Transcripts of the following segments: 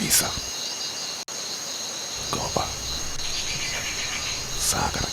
Lisa, ഗോപ, Sagar.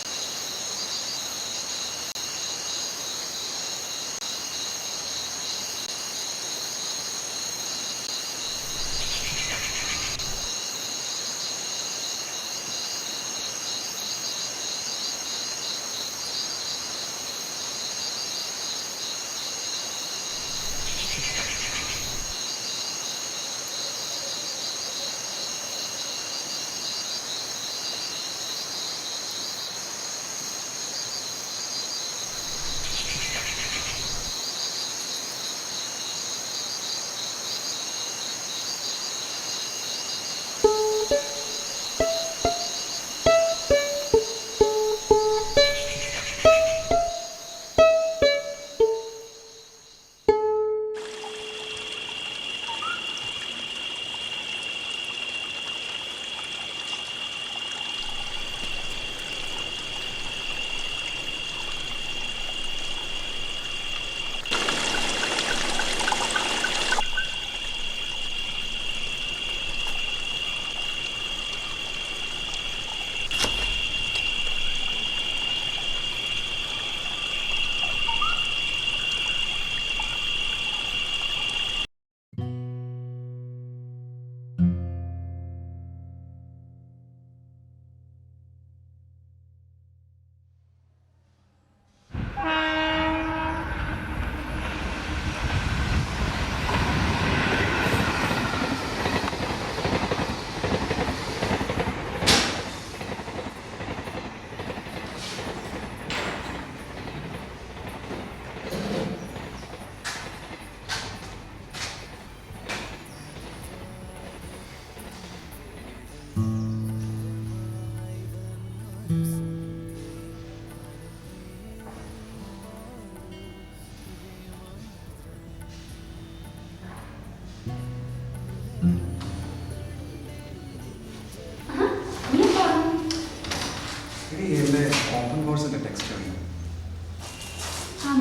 Open കോഴ്സിന്റെ text ആണ്.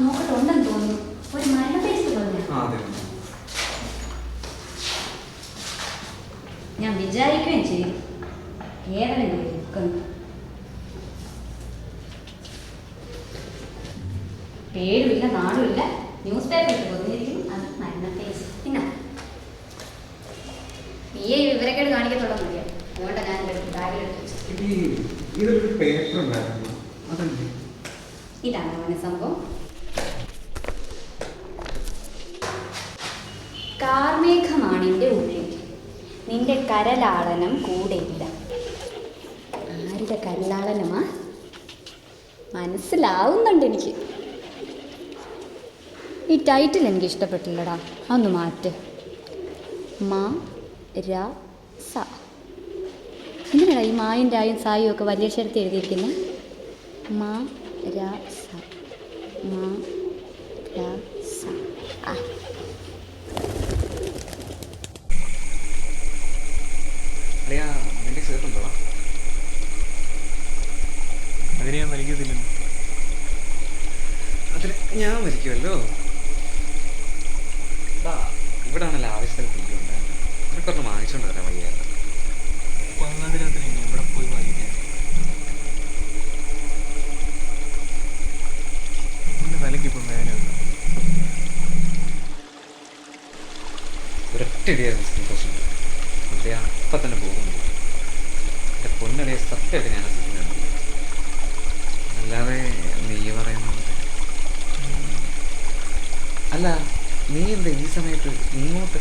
നോക്കട്ടെ, ഉണ്ടെന്ന് തോന്നുന്നു. ഒരു മരണ പേസ്റ്റ് തോന്നുന്നു. അതെ, ഞാൻ വിചാരിക്കുകയും ചെയ്തു കേരളം ബുക്കെന്ന്. പേരുമില്ല, നാടുമില്ല, ന്യൂസ് പേപ്പറിൽ പൊതിഞ്ഞിരിക്കുന്നു. അത് മരണ പേസ്റ്റ്. പിന്നെ ഈ വിവരക്കേട് കാണിക്കത്തുള്ള മതിയാണ്. അതുകൊണ്ട് ഞാൻ ബാഗിലെടുത്ത് വെച്ചു. ഇതൊരു പേപ്പർ ഉണ്ടായിരുന്നു, അതല്ലേ? ഇതാണ് അവന് സംഭവം. കാർമേഘമാണിന്റെ ഉള്ളിൽ നിന്റെ കരലാളനം കൂടെയില്ല. ആരുടെ കരലാളനമാ? മനസ്സിലാവുന്നുണ്ട് എനിക്ക്. ഈ ടൈറ്റിൽ എനിക്ക് ഇഷ്ടപ്പെട്ടില്ലടാ, അതൊന്ന് മാറ്റ്. മാ രാ സ. എന്തിനാടാ ഈ മായും രായും സായും ഒക്കെ വലിയ അക്ഷരത്തിൽ എഴുതിയിരിക്കുന്നത്? മാ രാ സ, മാ രാ സ. ആ, അതിന് ഞാൻ മരിക്കത്തില്ലല്ലോ. അതിന് ഞാൻ മരിക്കുമല്ലോ. ഇവിടാണല്ലോ ആവശ്യത്തിന് തീ ഉണ്ടായിരുന്നു. അതൊക്കെ ഒന്ന് വാങ്ങിച്ചോണ്ട് വരാൻ വയ്യായിരുന്നു. എവിടെ പോയി വാങ്ങിക്കാൻ? തലക്കിപ്പം വേദനയുണ്ട്. ഒരൊറ്റടിയായിരുന്നു സന്തോഷം. അവിടെ അപ്പം തന്നെ പോകുന്നു. എൻ്റെ പൊന്നലയെ സത്യമായിട്ട് ഞാൻ അസിക്കുന്നുണ്ട്. അല്ലാതെ നീ പറയുന്ന അല്ല. നീ എന്താ ഈ സമയത്ത് ഇങ്ങോട്ട്?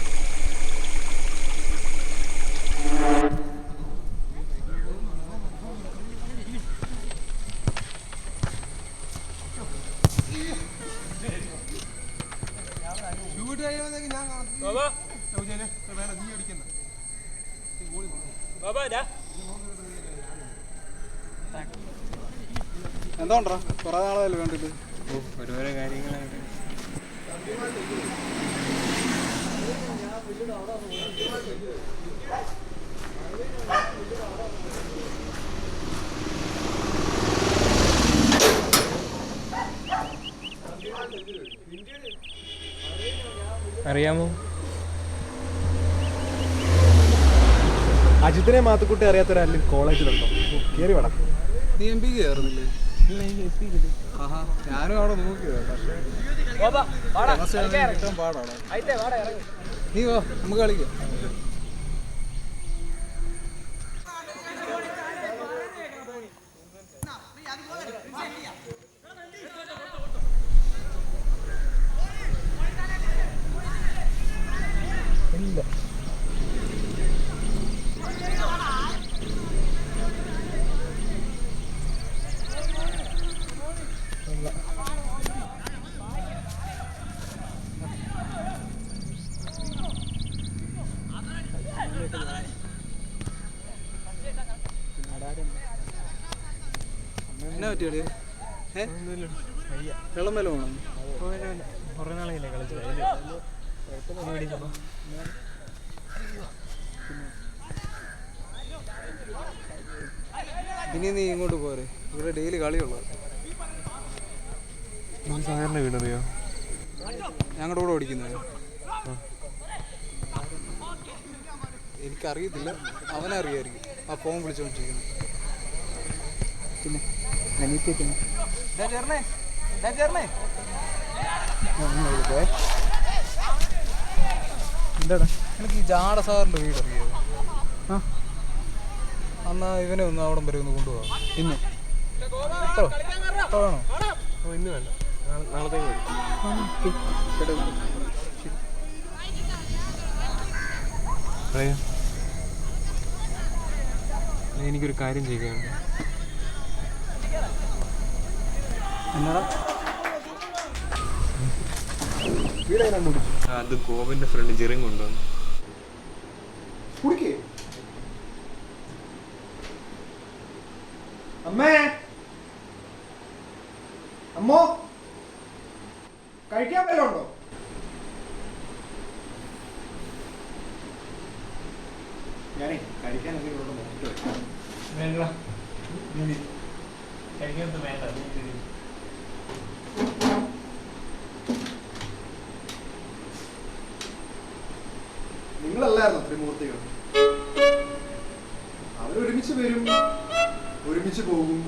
എന്തോണ്ടാ കുറെ നാളായല്ലോ കണ്ടിട്ട്? ഓരോരോ കാര്യങ്ങളായിട്ട്. അറിയാമോ? അജിത്തിനെ മാത്തുക്കുട്ടി അറിയാത്തൊരാളിൽ കോളേജിലുണ്ടോ? കയറി വേണം. നീ എം പി കയറുന്നില്ലേ? ആഹാ, ഞാനും അവിടെ നോക്കിയത്. പക്ഷേ കിട്ടാൻ പാടാണ്. നീ വാ, നമുക്ക് കളിക്കാം. എന്നാ പറ്റിയത്? വെള്ളം വല്ല വേണം? കുറേ നാളെ കളിച്ചത്. ഇനി നീ ഇങ്ങോട്ട് പോരെ, ഇവിടെ ഡെയിലി കളിയുള്ളത്. സാധാരണ വീടറിയോ? ഞങ്ങളുടെ കൂടെ ഓടിക്കുന്നത് എനിക്കറിയത്തില്ല, അവനറിയായിരിക്കും. ആ ഫോൺ വിളിച്ചോണ്ടിരിക്കുന്നത്. പിന്നെ എന്താടാ എനിക്ക് ഈ ജാട സാറിൻ്റെ വീട് അറിയോ? ആ, എന്നാ ഇവനെ ഒന്ന് അവിടം വരെ ഒന്ന് കൊണ്ടുപോകാം. ഇന്ന് വേണോ? ഇന്ന് വേണ്ട, നാളത്തേക്ക് വരും. എനിക്കൊരു കാര്യം ചെയ്യുകയാണ്. എന്നാടാ? അത് ഗോവിന്റെ ഫ്രണ്ട് ജെറിൻ കൊണ്ടുവന്നു. അമ്മേ, അമ്മോ, കഴിക്കാൻ വല്ലതും ഉണ്ടോ? ഞാനേ കഴിക്കാൻ എന്തെങ്കിലും വേണ്ട, കഴിക്കാൻ വേണ്ട. നിങ്ങളല്ലായിരുന്നു ത്രിമൂർത്തികൾ. അവരൊരുമിച്ച് വരും, ഒരുമിച്ച് പോകും,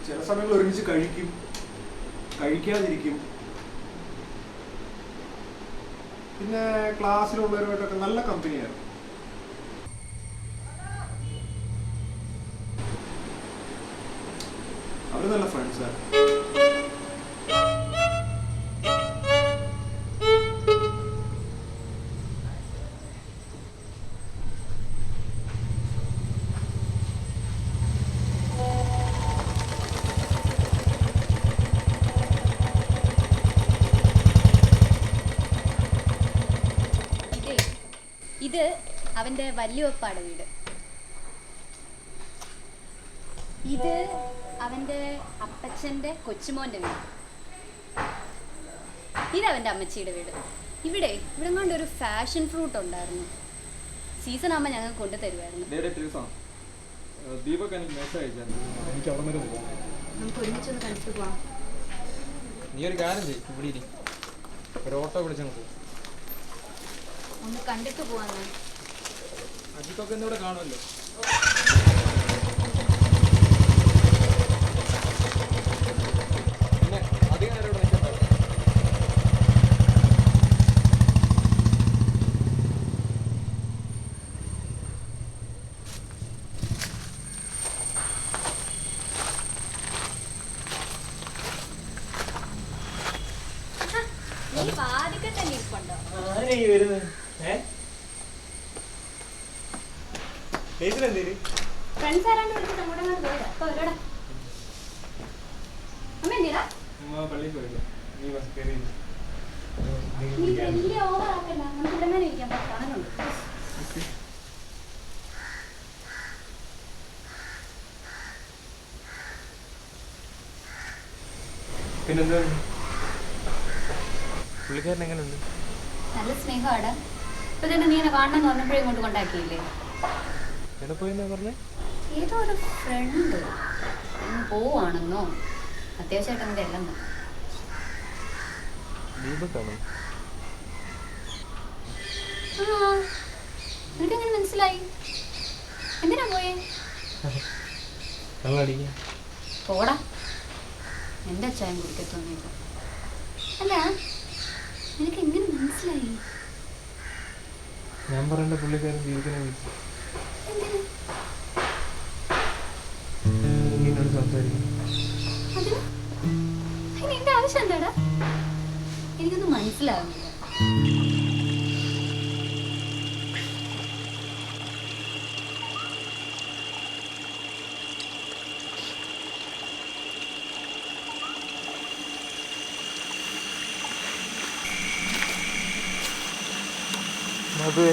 ചില സമയങ്ങളിൽ ഒരുമിച്ച് കഴിക്കും, കഴിക്കാതിരിക്കും. പിന്നെ ക്ലാസ്സിലുള്ളവരുമായിട്ടൊക്കെ നല്ല കമ്പനിയായിരുന്നു. അവർ നല്ല ഫ്രണ്ട്സാണ്. ഇത് അവൻ്റെ വല്യപ്പയുടെ വീട്. ഇത് അവൻ്റെ അപ്പച്ചൻ്റെ കൊച്ചുമോൻ്റെ വീട്. ഇതവൻ്റെ അമ്മച്ചിയുടെ വീട്. ഇവിടെ കൊണ്ട് ഒരു ഫാഷൻ ഫ്രൂട്ട് ഉണ്ടായിരുന്നു. സീസൺ ആകുമ്പോൾ ഞങ്ങൾക്ക് കൊണ്ടു തരുമായിരുന്നു. എനിക്ക് അവിടെ വരെ പോകാം. നമുക്ക് ഒരുമിച്ചൊന്ന് കണ്ടിട്ട് പോവാം. നീ ഒരു കാര്യം ചെയ്യും, ഇവിടെ ഇരി, ഒരു ഓട്ടോ വിളിച്ചങ്ങ് പോകും. ഒന്ന് കണ്ടിട്ട് പോവാന്ന്. അജിത്തൊക്കെ ഇന്നിവിടെ കാണുമല്ലോ. പിന്നെ അധികം നേരം ഇവിടെ നിൽക്കണ്ട. നീ വാതിക്കെ തന്നെ ഇരിപ്പുണ്ടോ? ഫ്രണ്ട്സ് ആരാണ്ട് വിളിച്ചിട്ട് അങ്ങോട്ട് പോയതാ. അപ്പൊ അവരോടാ അമ്മ എന്തിനാ നീ വലിയ ഓവർ ആക്കണ്ട. നമുക്ക് ഇവിടെ തന്നെ ഇരിക്കാം, കാണുന്നുണ്ട്. പിന്നെന്താ പുള്ളിക്കാരൻ എങ്ങനെയുണ്ട്? നല്ല സ്നേഹമാണ്. ഇപ്പൊ തന്നെ നീ എന്നെ കാണണമെന്ന് പറഞ്ഞപ്പോഴും ഇങ്ങോട്ട് കൊണ്ടാക്കിയില്ലേ? എവിടെ പോയെന്നാ പറഞ്ഞേ? ഏതോ ഒരു ഫ്രണ്ട് പോവാണെന്നോ അത്യാവശ്യമായിട്ട് എൻ്റെ എല്ലാം തന്നെ. ദീപക്കാണോ? ആ നിനക്കെങ്ങനെ മനസ്സിലായി? എന്തിനാ പോയേ? പോടാ, എൻ്റെ അച്ചായം കുടിക്കത്തൊന്നുമില്ല. അല്ല, നിനക്ക് എങ്ങനെ മനസ്സിലായി? ഞാൻ പറയേണ്ട പുള്ളിക്കാരൻ ജീവിക്കണ വിളിച്ചു സംസാരിക്കും. അതിന് എന്റെ ആവശ്യം എന്താടാ? എനിക്കൊന്നും മനസ്സിലാവുന്നില്ല. അതെ,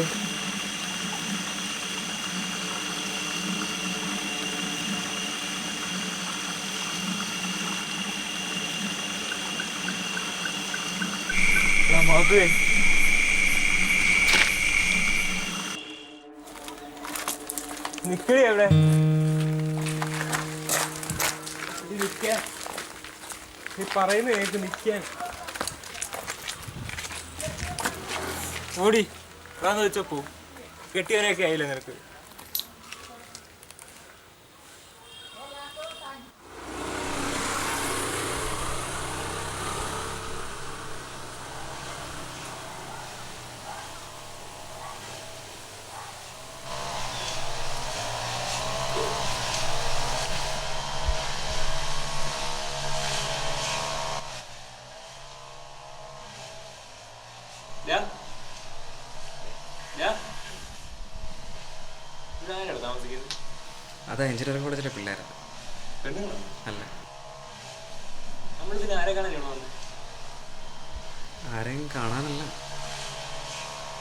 മധുവേ നിക്കണേ എവിടെ? നിൽക്കാൻ നീ പറയുന്നത് കേൾക്ക്. നിൽക്കാൻ ഓടി വേന്ന് വെച്ചോ. പോ, കെട്ടിയവനെയൊക്കെ ആയില്ലേ നിനക്ക്? അതാ എഞ്ചിനീയറിംഗ് കോളേജിലെ പിള്ളേരാണ്. അല്ല, ആരെയും കാണാനല്ല.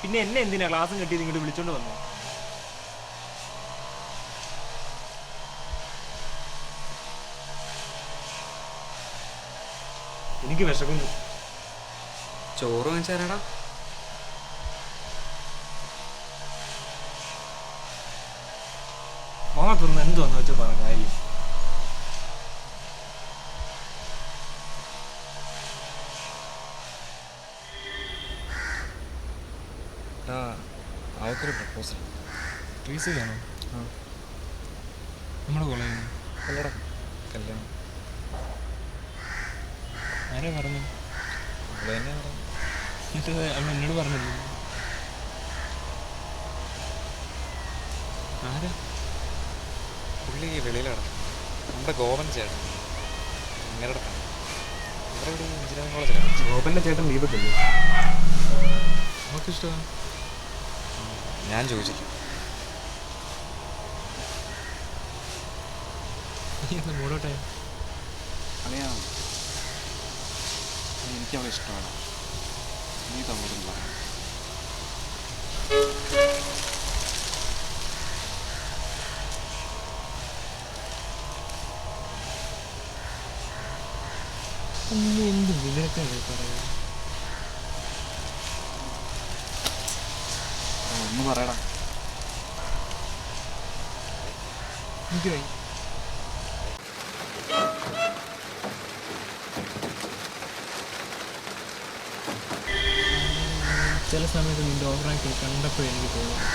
പിന്നെ എന്നെ എന്തിനാ ക്ലാസ്സും കെട്ടി ഇങ്ങോട്ട് വിളിച്ചോണ്ട് വന്നു? എനിക്ക് വിശക്കുന്നു. ചോറ് വാങ്ങിച്ചാരാടാ? മാങ്ങ എന്തുവന്ന് വെച്ചാൽ പറ കാര്യം. അവക്കൊരു പ്രപ്പോസൽ. ട്രീസിലാണോ? നമ്മുടെ കോളേജിൽ അല്ലടാ കല്യാണം. ആരാ പറഞ്ഞു? അവള് തന്നെ പറഞ്ഞു. എന്നിട്ട് അവൾ എന്നോട് പറഞ്ഞില്ല. ആരാ? പുള്ളി വെളിയിലാണ്. നമ്മുടെ ഗോപൻ ചേട്ടൻ. നിങ്ങളുടെ നമ്മുടെ ഇവിടെ എഞ്ചിനീയറിംഗ് കോളേജിലാണ്. ഗോപന്റെ ചേട്ടൻ ദീപക്കല്ലേ? നമുക്കിഷ്ടമാണ്. ഞാൻ ചോദിച്ചില്ല. മൂടോട്ടെ. അറിയാം, എനിക്ക് അവളെ ഇഷ്ടമാണ്. നീ തന്നോടും പറയാം. എന്ത് വിവരത്തെ പറയാ? ഒന്ന് പറയടാ. എനിക്ക് ചില സമയത്ത് നിന്റെ ഓവറാക്കി കണ്ടപ്പോഴേ എനിക്ക് തോന്നുന്നു.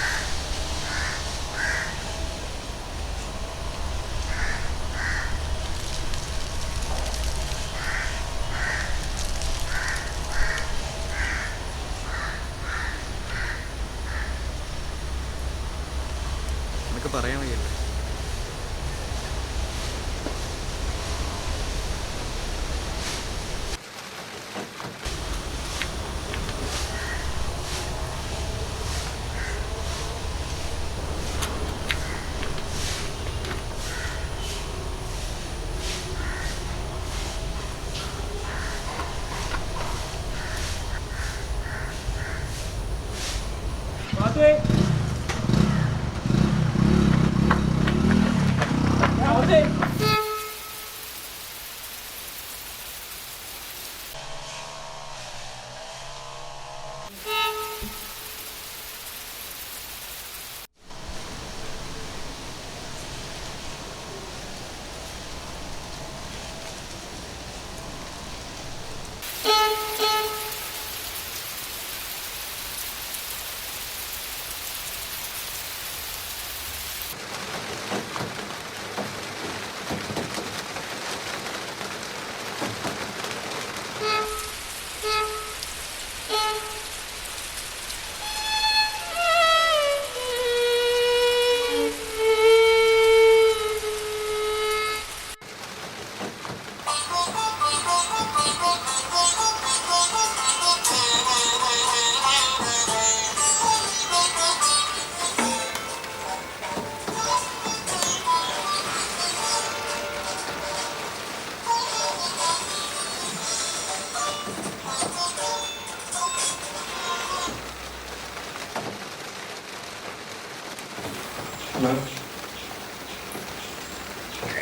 നിനക്ക് പറയാൻ വയ്യല്ലേ?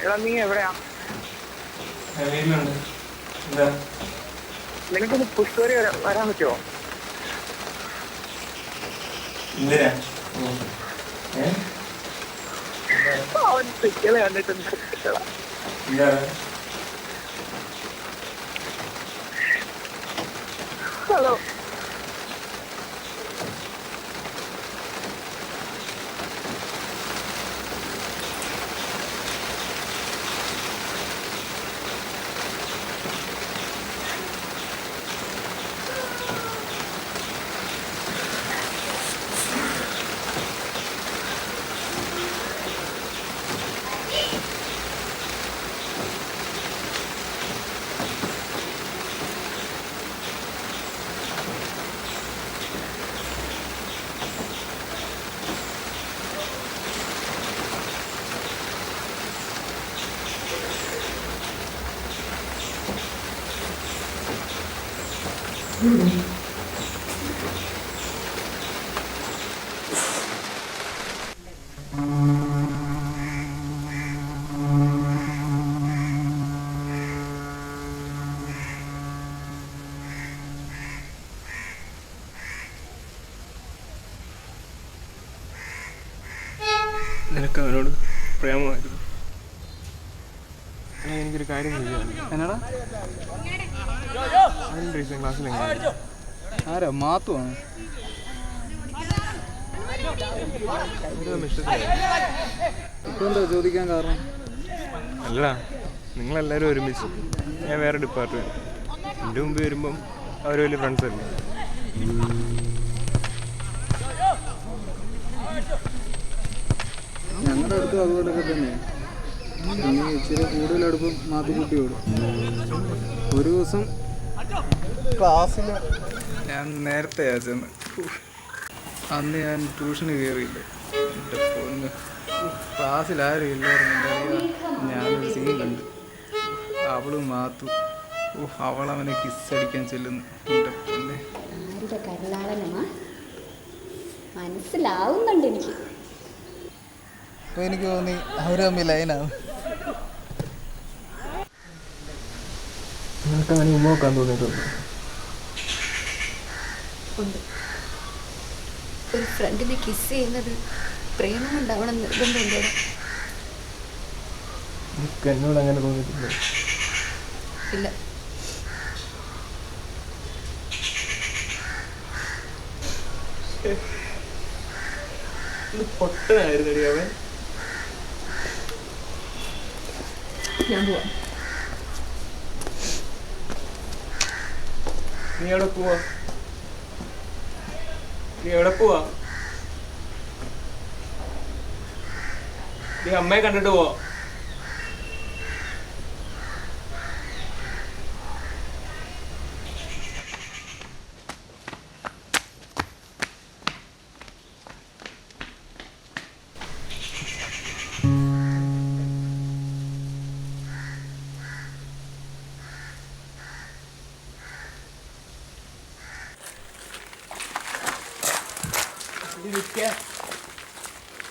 എടാ നീ എവിടെയാ? വീട്ടിലുണ്ട്. എന്താ? നിനക്കൊന്ന് പുഷ്കരി വരാൻ പറ്റുമോ? എന്തിനാ? അവൻ പിക്കല് കണ്ടിട്ട് എന്താണ്? ഹലോ നിനക്ക് അവനോട് പ്രേമമായിരുന്നു. എനിക്കൊരു കാര്യം ചെയ്യാൻ. എന്നാടാ? അതിൻ്റെ റീസൺ ക്ലാസ്സിൽ എങ്ങനെ? ആരാ? മാത്തുവാണ്. ഇപ്പൊ എന്താ ചോദിക്കാൻ കാരണം? അല്ല, നിങ്ങളെല്ലാവരും ഒരുമിച്ച്, ഞാൻ വേറെ ഡിപ്പാർട്ട്മെൻറ്റ്. എൻ്റെ മുമ്പ് വരുമ്പം അവർ വലിയ ഫ്രണ്ട്സ് അല്ലേ? ഞങ്ങളുടെ അടുത്തും അതുപോലൊക്കെ തന്നെ. നീ ഇച്ചിരി കൂടുതലെടുപ്പം മാത്തുക്കുട്ടിയോട്. ഒരു ദിവസം ക്ലാസ്സിൽ ഞാൻ നേരത്തെ ചെന്ന്, അന്ന് ഞാൻ ട്യൂഷന് കയറിയില്ല. എൻ്റെ പൊന്ന്, ക്ലാസ്സിൽ ആരും ഇല്ലായിരുന്നു. ഞാനൊരു സീൻ കണ്ടു. അവളും മാത്തു, അവളവനെ കിസ്സടിക്കാൻ ചെല്ലുന്നു. എൻ്റെ പൊന്നെ, ആരുടെ കരളാളനമാ മനസ്സിലാവുന്നുണ്ട് എനിക്ക്. അപ്പോൾ എനിക്ക് തോന്നി അവർ തമ്മിൽ ലൈനാണ്. നിനക്ക് അങ്ങനെ ഉമ്മ വെക്കാൻ തോന്നിയിട്ടുണ്ട്? ഉണ്ട്. ഒരു ഫ്രണ്ടിനെ കിസ് ചെയ്യുന്നത് പ്രേമം ഉണ്ടാവണം നിർബന്ധമുണ്ടോ? നിനക്ക് എന്നോട് അങ്ങനെ തോന്നിയിട്ടുണ്ട്? ഇല്ല. പൊട്ടനായിരുന്നടി അവൻ. ഞാൻ പോവാം. നീ എവിടെ പോവാ? നീ എവിടെ പോവാ? നീ അമ്മയെ കണ്ടിട്ട് പോവാ.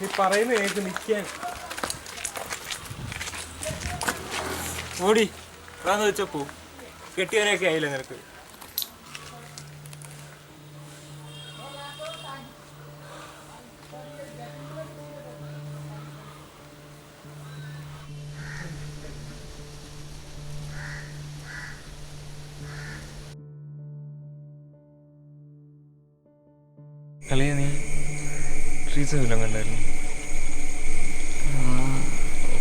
നീ പറയുന്ന കേൾക്ക് നിൽക്കാൻ. ഓടി അതാന്ന് വെച്ചപ്പോ കെട്ടിയവനെയൊക്കെ ആയില്ല നിനക്ക്. കളിയ നീ ട്രീസ് വല്ലതും കണ്ടായിരുന്നു?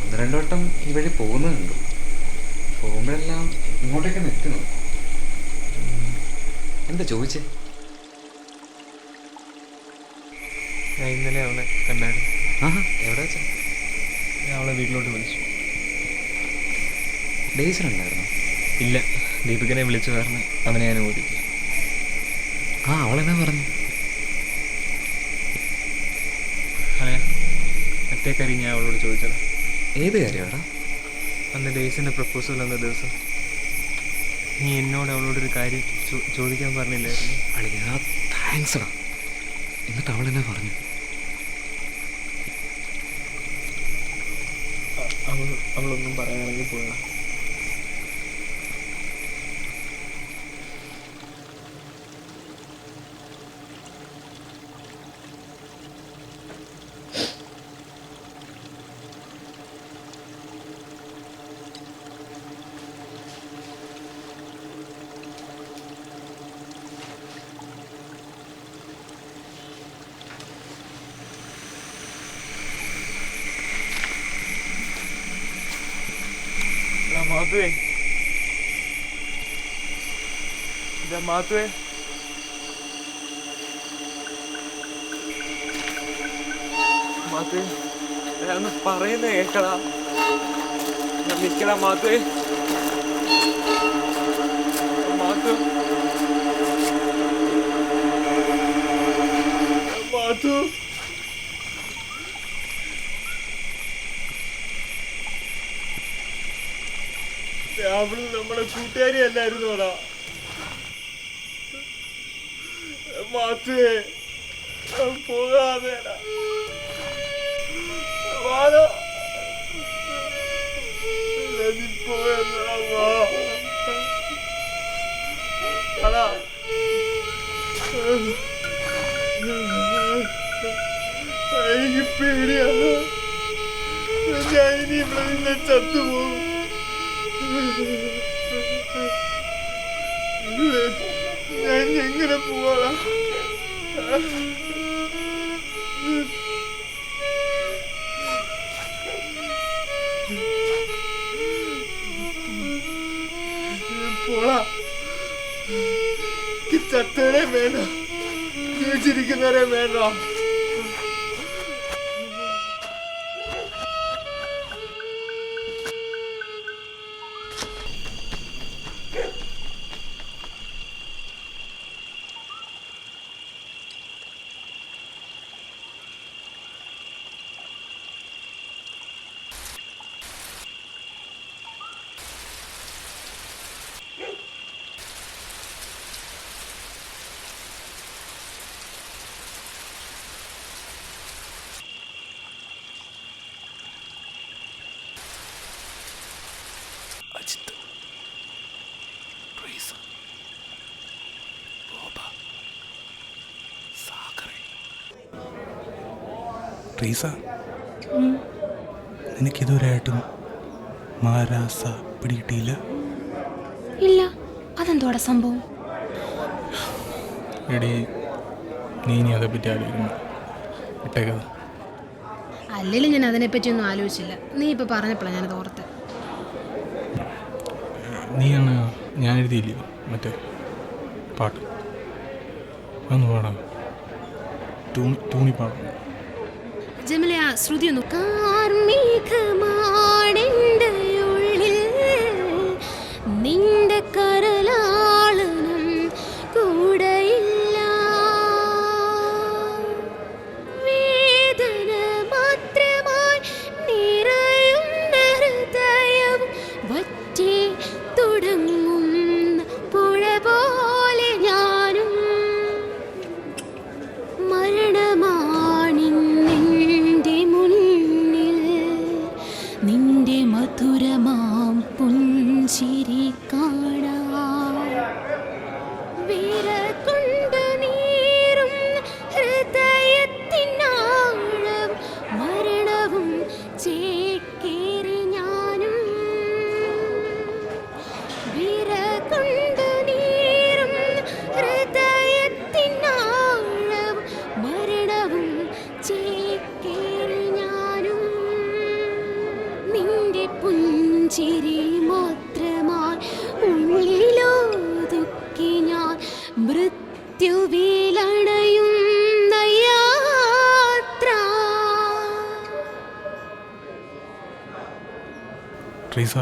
ഒന്ന് രണ്ട് വട്ടം ഈ വഴി പോകുന്നുണ്ട്. പോകുമ്പോഴെല്ലാം ഇങ്ങോട്ടേക്ക് നിൽക്കുന്നു. എന്താ ചോദിച്ചേ? ഞാൻ ഇന്നലെ അവളെ കണ്ടായിരുന്നു. ആഹാ, എവിടെ വെച്ചാ? ഞാൻ അവളെ വീട്ടിലോട്ട് വിളിച്ചു. ഡേയ്സിലുണ്ടായിരുന്നു? ഇല്ല, ദീപികനെ വിളിച്ചു പറഞ്ഞ് അവനെ ഞാൻ ഓടിച്ചു. ആ, അവളെന്നാ പറഞ്ഞു? അതെ, മറ്റേ കാര്യം ഞാൻ അവളോട് ചോദിച്ചത്. ഏത് കാര്യമാടാ? അന്ന് ഡേയ്സിൻ്റെ പ്രപ്പോസൽ വന്ന ദിവസം നീ എന്നോട് അവളോടൊരു കാര്യം ചോദിക്കാൻ പറഞ്ഞില്ലായിരുന്നു? അളിയാ, താങ്ക്സ് എടാ. എന്നിട്ട് അവളെന്നാ പറഞ്ഞു? അവളൊന്നും പറയാണെങ്കിൽ പോയടാ. മാത്തുവേ, മാത്തുവേ, മാത്തുവേ, ഞാനൊന്ന് പറയുന്ന കേക്കടാ. ഞാൻ നിക്കടാ മാത്തുവേ. മാത്തു, മാത്തു, അവള് നമ്മുടെ കൂട്ടുകാരി അല്ലായിരുന്നോടാ. മാത്തുവേ, പോകാതെടാ. വാടാ, നീ പോയെന്നടാ. വാടാ, എനിക്ക് പേടിയാണ്. ഞാൻ ഇനി ഇവിടെ നിന്ന് ചത്തുപോകും. ഞാൻ എങ്ങനെ പോവാ? പോളാ, ചത്തവരെ വേണ്ട, ജീവിച്ചിരിക്കുന്നവരെ വേണ്ട. അജിത്ത്, ട്രീസ, ബോബ, സാഗറെ. ട്രീസ, നിനക്കിതുവരെയായിട്ടും മാരാസ പിടികിട്ടിയില്ല? ഇല്ല, അതെന്തോടെ സംഭവം? എടി, നീ ഇനി അതേപ്പറ്റി ആലോചിക്കുന്നു. ഇട്ടേക്കത്. അല്ലെങ്കിലും ഞാൻ അതിനെപ്പറ്റിയൊന്നും ആലോചിച്ചില്ല. നീ ഇപ്പോൾ പറഞ്ഞപ്പോഴാണ് ഞാനത് ഓർത്ത്. നീയാണ് ഞാൻ എഴുതിയില്ലയോ മറ്റേ പാട്ട്? അതൊന്ന് പാടാം. തൂണി പാടാം. ജമല, ആ ശ്രുതി ഒന്ന്. കാർമേഘമാണെൻ്റെ ഉള്ളിൽ നിന്റെ കരലാളനം കൂടെയില്ല. വേദന മാത്രമായി നിറയുന്ന ഹൃദയവും വറ്റി തുടങ്ങുന്ന പുഴ പോലെ ഞാനും. മരണമാണിന്നെൻ്റെ മുന്നിൽ നിന്റെ മധുരമാം പുഞ്ചിരി കാണാൻ. വിരകൊണ്ട് നീറും ഹൃദയത്തിനാഴം മരണവും ചേക്കേറി ഞാനും. വിരകൊണ്ട് നീറും ഹൃദയത്തിനാഴം മരണവും ചേക്കേറി ഞാനും. നിന്റെ പുഞ്ചിരി മാത്രമായി ഉള്ളിലൊതുക്കി ഞാൻ മൃത്യുവിലണയുന്ന യാത്ര. ട്രീസ,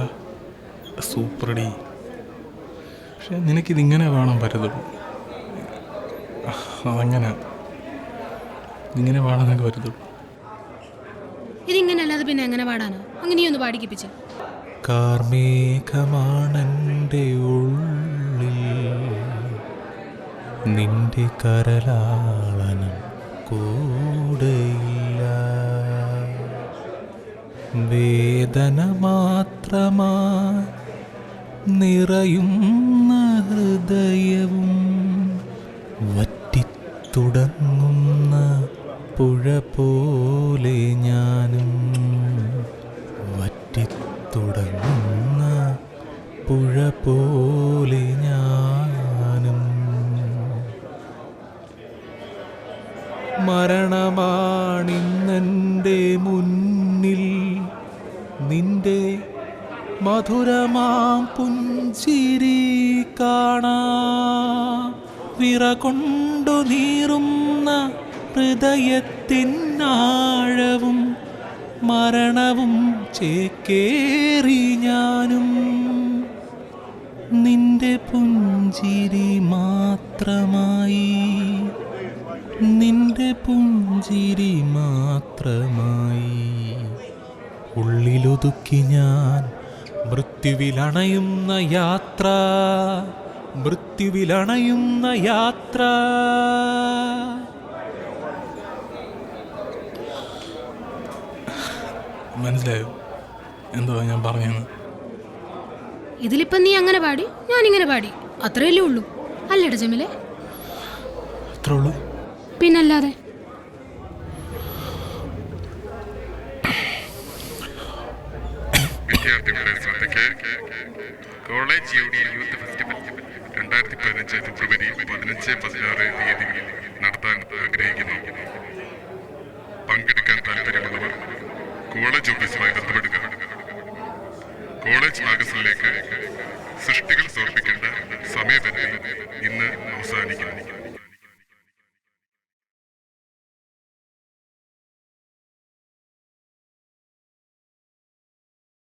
സൂപ്പറടി. പക്ഷെ നിനക്കിതിങ്ങനെ പാടാൻ പറ്റത്തുള്ളൂ. അതങ്ങനെ ഇങ്ങനെ പാടാൻ നിനക്ക് പറ്റത്തുള്ളൂ. ഇതിങ്ങനെ അല്ലാതെ പിന്നെ എങ്ങനെ പാടാനോ? അങ്ങനെയൊന്ന് പാടിക്കിപ്പിച്ച്. കാർമേഘമാണെൻ്റെ ഉള്ളിൽ നിന്റെ കരലാളനം കൂടെയില്ല. വേദന മാത്രമായി നിറയുന്ന ഹൃദയവും വറ്റിത്തുടങ്ങുന്ന പുഴ പോലെ ഞാനും വറ്റിത്തുടങ്ങുന്ന പുഴ പോലെ ഞാനും മരണമാണിന്നെൻ്റെ മുന്നിൽ നിന്റെ മധുരമാം പുഞ്ചിരി കാണാ വിറകൊണ്ടു നീറുന്ന ഹൃദയത്തിനാഴവും മരണവും ചേക്കേറി ഞാനും നിന്റെ പുഞ്ചിരി മാത്രമായി നിന്റെ പുഞ്ചിരി മാത്രമായി ഉള്ളിലൊതുക്കി ഞാൻ മൃത്യുവിലണയുന്ന യാത്ര മൃത്യുവിലണയുന്ന യാത്ര മനസ്സിലായോ എന്തോ ഞാൻ പറഞ്ഞെന്ന്? ഇതിലിപ്പം നീ അങ്ങനെ പാടി ഞാനിങ്ങനെ പാടി അത്രയല്ലേ ഉള്ളൂ അല്ലേടാ ജമീലെ? അത്രേ ഉള്ളൂ. പിന്നല്ലാതെ. വിദ്യാർത്ഥികളുടെ ശ്രദ്ധയ്ക്ക് കോളേജ് യൂണിയൻ യൂത്ത് ഫെസ്റ്റിവൽ 2015 ഫെബ്രുവരി 15-16 തീയതികളിൽ നടത്താൻ ആഗ്രഹിക്കുന്നു. പങ്കെടുക്കാൻ താല്പര്യമുള്ളവർ കോളേജ് ഓഫീസുമായി ബന്ധപ്പെടുക. കോളേജ് മാഗസിനിലേക്ക് സൃഷ്ടികൾ സമർപ്പിക്കുക.